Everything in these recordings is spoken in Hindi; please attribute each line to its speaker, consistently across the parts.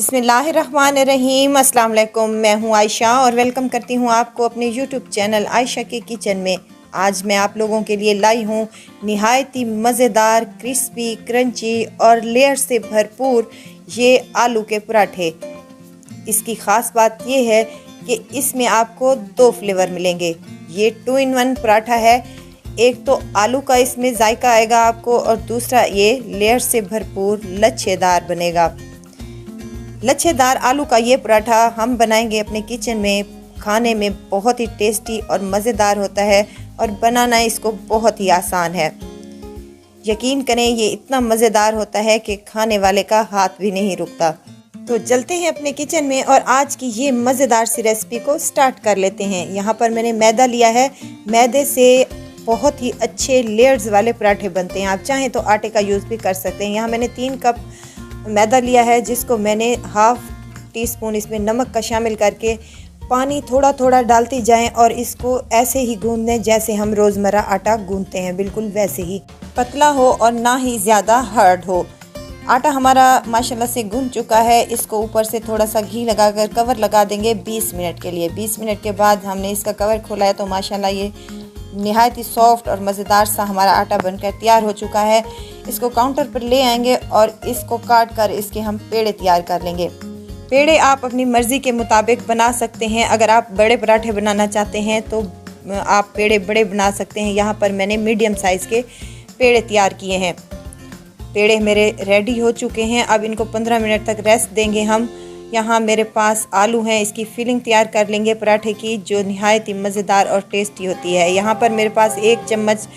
Speaker 1: बिस्मिल्लाहिर्रहमानिर्रहीम। अस्सलाम वालेकुम। मैं हूं आयशा और वेलकम करती हूं आपको अपने यूट्यूब चैनल आयशा के किचन में। आज मैं आप लोगों के लिए लाई हूं निहायत ही मज़ेदार, क्रिस्पी, क्रंची और लेयर से भरपूर ये आलू के पराठे। इसकी ख़ास बात ये है कि इसमें आपको दो फ्लेवर मिलेंगे। ये 2 in 1 पराठा है। एक तो आलू का इसमें जायका आएगा आपको और दूसरा ये लेयर से भरपूर लच्छेदार बनेगा। लच्छेदार आलू का ये पराठा हम बनाएंगे अपने किचन में। खाने में बहुत ही टेस्टी और मज़ेदार होता है और बनाना इसको बहुत ही आसान है। यकीन करें ये इतना मज़ेदार होता है कि खाने वाले का हाथ भी नहीं रुकता। तो चलते हैं अपने किचन में और आज की ये मज़ेदार सी रेसिपी को स्टार्ट कर लेते हैं। यहाँ पर मैंने मैदा लिया है। मैदे से बहुत ही अच्छे लेयर्स वाले पराठे बनते हैं। आप चाहें तो आटे का यूज़ भी कर सकते हैं। यहाँ मैंने 3 कप मैदा लिया है, जिसको मैंने हाफ़ टी स्पून इसमें नमक का शामिल करके पानी थोड़ा थोड़ा डालते जाएं और इसको ऐसे ही गूंद लें जैसे हम रोज़मर्रा आटा गूंदते हैं। बिल्कुल वैसे ही पतला हो और ना ही ज़्यादा हार्ड हो। आटा हमारा माशाल्लाह से गूंद चुका है। इसको ऊपर से थोड़ा सा घी लगाकर कवर लगा देंगे 20 मिनट के लिए। 20 मिनट के बाद हमने इसका कवर खोला है तो माशाल्लाह ये निहायत ही सॉफ्ट और मज़ेदार सा हमारा आटा बनकर तैयार हो चुका है। इसको काउंटर पर ले आएंगे और इसको काट कर इसके हम पेड़े तैयार कर लेंगे। पेड़े आप अपनी मर्ज़ी के मुताबिक बना सकते हैं। अगर आप बड़े पराठे बनाना चाहते हैं तो आप पेड़े बड़े बना सकते हैं। यहाँ पर मैंने मीडियम साइज़ के पेड़े तैयार किए हैं। पेड़े मेरे रेडी हो चुके हैं। अब इनको 15 मिनट तक रेस्ट देंगे हम। यहाँ मेरे पास आलू हैं। इसकी फिलिंग तैयार कर लेंगे पराठे की, जो निहायत ही मज़ेदार और टेस्टी होती है। यहाँ पर मेरे पास 1 चम्मच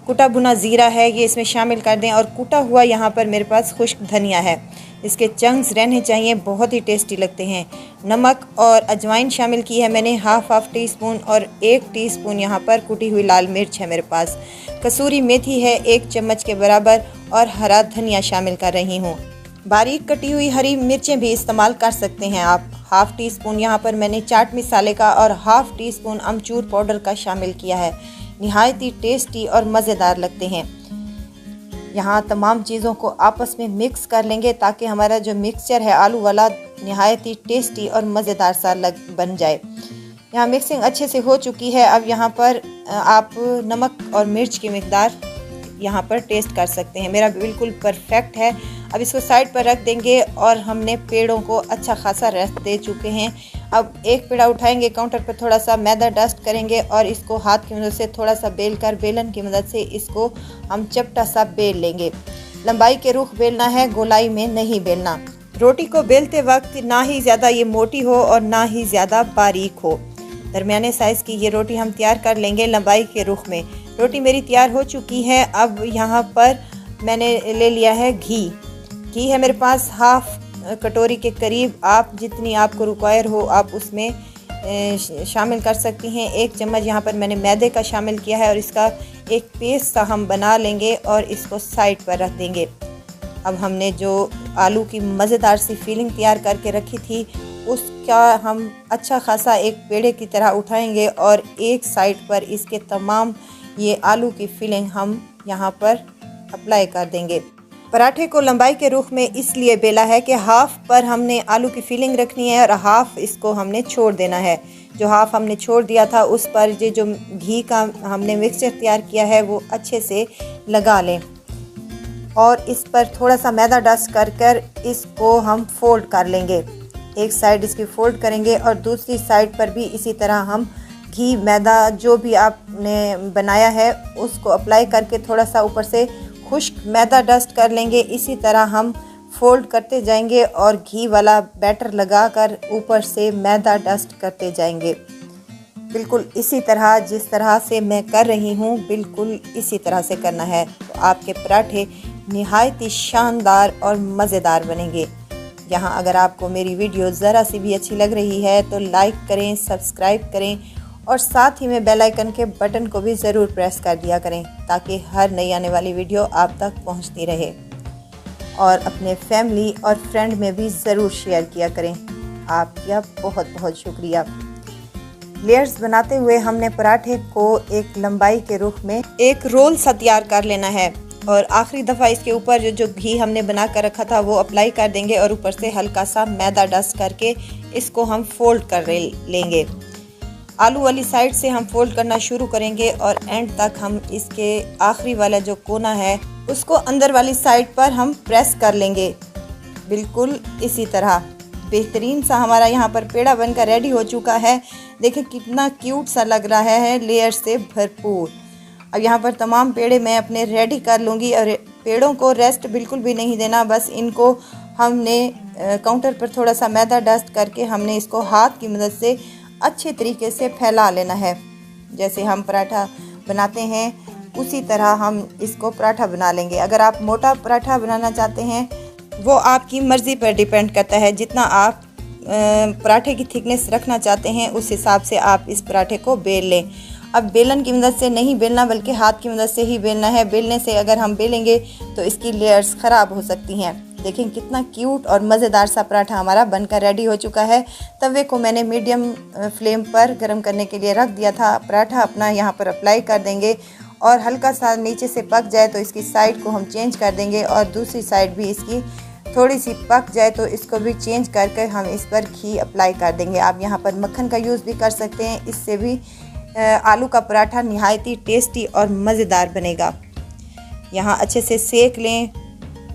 Speaker 1: कुटा भुना ज़ीरा है, ये इसमें शामिल कर दें। और कुटा हुआ यहाँ पर मेरे पास खुश्क धनिया है। इसके चंक्स रहने चाहिए, बहुत ही टेस्टी लगते हैं। नमक और अजवाइन शामिल की है मैंने हाफ टी स्पून और 1 टीस्पून यहाँ पर कुटी हुई लाल मिर्च है मेरे पास। कसूरी मेथी है 1 चम्मच के बराबर और हरा धनिया शामिल कर रही हूँ। बारीक कटी हुई हरी मिर्चें भी इस्तेमाल कर सकते हैं आप। हाफ़ टी स्पून यहाँ पर मैंने चाट मसाले का और हाफ़ टी स्पून अमचूर पाउडर का शामिल किया है। निहायत ही टेस्टी और मज़ेदार लगते हैं। यहाँ तमाम चीज़ों को आपस में मिक्स कर लेंगे ताकि हमारा जो मिक्सचर है आलू वाला निहायत ही टेस्टी और मज़ेदार सा बन जाए। यहाँ मिक्सिंग अच्छे से हो चुकी है। अब यहाँ पर आप नमक और मिर्च की मिकदार यहाँ पर टेस्ट कर सकते हैं। मेरा बिल्कुल परफेक्ट है। अब इसको साइड पर रख देंगे और हमने पेड़ों को अच्छा खासा रेस्ट दे चुके हैं। अब एक पेड़ा उठाएंगे, काउंटर पर थोड़ा सा मैदा डस्ट करेंगे और इसको हाथ की मदद से थोड़ा सा बेल कर बेलन की मदद से इसको हम चपटा सा बेल लेंगे। लंबाई के रुख बेलना है, गोलाई में नहीं बेलना। रोटी को बेलते वक्त ना ही ज़्यादा ये मोटी हो और ना ही ज़्यादा बारीक हो। दरमियाने साइज़ की ये रोटी हम तैयार कर लेंगे लंबाई के रुख में। रोटी मेरी तैयार हो चुकी है। अब यहाँ पर मैंने ले लिया है घी। घी है मेरे पास हाफ़ कटोरी के करीब। आप जितनी आपको रिक्वायर हो आप उसमें शामिल कर सकती हैं। 1 चम्मच यहाँ पर मैंने मैदे का शामिल किया है और इसका एक पेस्ट सा हम बना लेंगे और इसको साइड पर रख देंगे। अब हमने जो आलू की मज़ेदार सी फिलिंग तैयार करके रखी थी उसका हम अच्छा खासा एक पेड़े की तरह उठाएंगे और एक साइड पर इसके तमाम ये आलू की फिलिंग हम यहाँ पर अप्लाई कर देंगे। पराठे को लंबाई के रुख में इसलिए बेला है कि हाफ़ पर हमने आलू की फिलिंग रखनी है और हाफ़ इसको हमने छोड़ देना है। जो हाफ़ हमने छोड़ दिया था उस पर ये जो घी का हमने मिक्सचर तैयार किया है वो अच्छे से लगा लें और इस पर थोड़ा सा मैदा डस्ट कर इसको हम फोल्ड कर लेंगे। एक साइड इसकी फोल्ड करेंगे और दूसरी साइड पर भी इसी तरह हम घी मैदा जो भी आपने बनाया है उसको अप्लाई करके थोड़ा सा ऊपर से खुश्क मैदा डस्ट कर लेंगे। इसी तरह हम फोल्ड करते जाएंगे और घी वाला बैटर लगाकर ऊपर से मैदा डस्ट करते जाएंगे। बिल्कुल इसी तरह जिस तरह से मैं कर रही हूँ बिल्कुल इसी तरह से करना है तो आपके पराठे निहायत ही शानदार और मज़ेदार बनेंगे। यहाँ अगर आपको मेरी वीडियो ज़रा सी भी अच्छी लग रही है तो लाइक करें, सब्सक्राइब करें और साथ ही में बेल आइकन के बटन को भी ज़रूर प्रेस कर दिया करें ताकि हर नई आने वाली वीडियो आप तक पहुंचती रहे। और अपने फैमिली और फ्रेंड में भी ज़रूर शेयर किया करें। आपका बहुत बहुत शुक्रिया। लेयर्स बनाते हुए हमने पराठे को एक लंबाई के रुख में एक रोल सा तैयार कर लेना है। और आखिरी दफ़ा इसके ऊपर जो घी हमने बना कर रखा था वो अप्लाई कर देंगे और ऊपर से हल्का सा मैदा डस्ट करके इसको हम फोल्ड कर लेंगे। आलू वाली साइड से हम फोल्ड करना शुरू करेंगे और एंड तक हम इसके आखिरी वाला जो कोना है उसको अंदर वाली साइड पर हम प्रेस कर लेंगे। बिल्कुल इसी तरह बेहतरीन सा हमारा यहाँ पर पेड़ा बनकर रेडी हो चुका है। देखें कितना क्यूट सा लग रहा है, लेयर से भरपूर। अब यहाँ पर तमाम पेड़े मैं अपने रेडी कर लूँगी और पेड़ों को रेस्ट बिल्कुल भी नहीं देना, बस इनको हमने काउंटर पर थोड़ा सा मैदा डस्ट करके हमने इसको हाथ की मदद से अच्छे तरीके से फैला लेना है। जैसे हम पराठा बनाते हैं उसी तरह हम इसको पराठा बना लेंगे। अगर आप मोटा पराठा बनाना चाहते हैं वो आपकी मर्ज़ी पर डिपेंड करता है, जितना आप पराठे की थिकनेस रखना चाहते हैं उस हिसाब से आप इस पराठे को बेल लें। अब बेलन की मदद से नहीं बेलना बल्कि हाथ की मदद से ही बेलना है। बेलने से अगर हम बेलेंगे तो इसकी लेयर्स ख़राब हो सकती हैं। देखें कितना क्यूट और मज़ेदार सा पराठा हमारा बनकर रेडी हो चुका है। तवे को मैंने मीडियम फ्लेम पर गर्म करने के लिए रख दिया था। पराठा अपना यहाँ पर अप्लाई कर देंगे और हल्का सा नीचे से पक जाए तो इसकी साइड को हम चेंज कर देंगे और दूसरी साइड भी इसकी थोड़ी सी पक जाए तो इसको भी चेंज करके हम इस पर घी अप्लाई कर देंगे। आप यहाँ पर मक्खन का यूज़ भी कर सकते हैं, इससे भी आलू का पराठा निहायत ही टेस्टी और मज़ेदार बनेगा। यहाँ अच्छे से सेक लें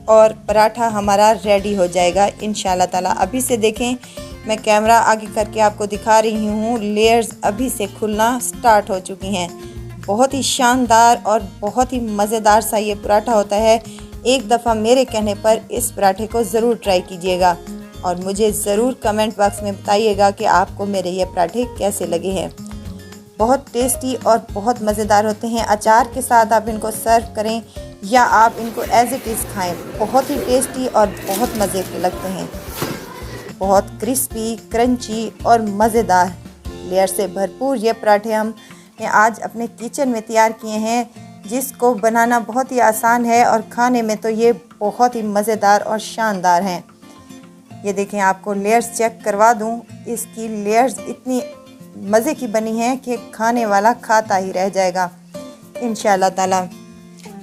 Speaker 1: और पराठा हमारा रेडी हो जाएगा इंशाल्लाह ताला। अभी से देखें, मैं कैमरा आगे करके आपको दिखा रही हूँ, लेयर्स अभी से खुलना स्टार्ट हो चुकी हैं। बहुत ही शानदार और बहुत ही मज़ेदार सा ये पराठा होता है। एक दफ़ा मेरे कहने पर इस पराठे को ज़रूर ट्राई कीजिएगा और मुझे ज़रूर कमेंट बॉक्स में बताइएगा कि आपको मेरे ये पराठे कैसे लगे हैं। बहुत टेस्टी और बहुत मज़ेदार होते हैं। अचार के साथ आप इनको सर्व करें या आप इनको एज इट इज़ खाएं, बहुत ही टेस्टी और बहुत मज़े के लगते हैं। बहुत क्रिस्पी, क्रंची और मज़ेदार लेयर से भरपूर ये पराठे हमने आज अपने किचन में तैयार किए हैं, जिसको बनाना बहुत ही आसान है और खाने में तो ये बहुत ही मज़ेदार और शानदार हैं। ये देखें, आपको लेयर्स चेक करवा दूं, इसकी लेयर्स इतनी मज़े की बनी हैं कि खाने वाला खाता ही रह जाएगा इंशाल्लाह ताला।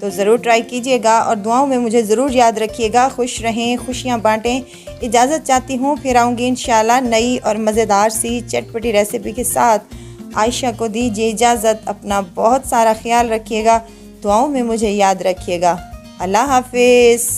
Speaker 1: तो ज़रूर ट्राई कीजिएगा और दुआओं में मुझे ज़रूर याद रखिएगा। खुश रहें, खुशियाँ बांटें। इजाज़त चाहती हूँ, फिर आऊँगी इंशाल्लाह नई और मज़ेदार सी चटपटी रेसिपी के साथ। आयशा को दीजिए इजाज़त। अपना बहुत सारा ख्याल रखिएगा, दुआओं में मुझे याद रखिएगा। अल्लाह हाफिज़।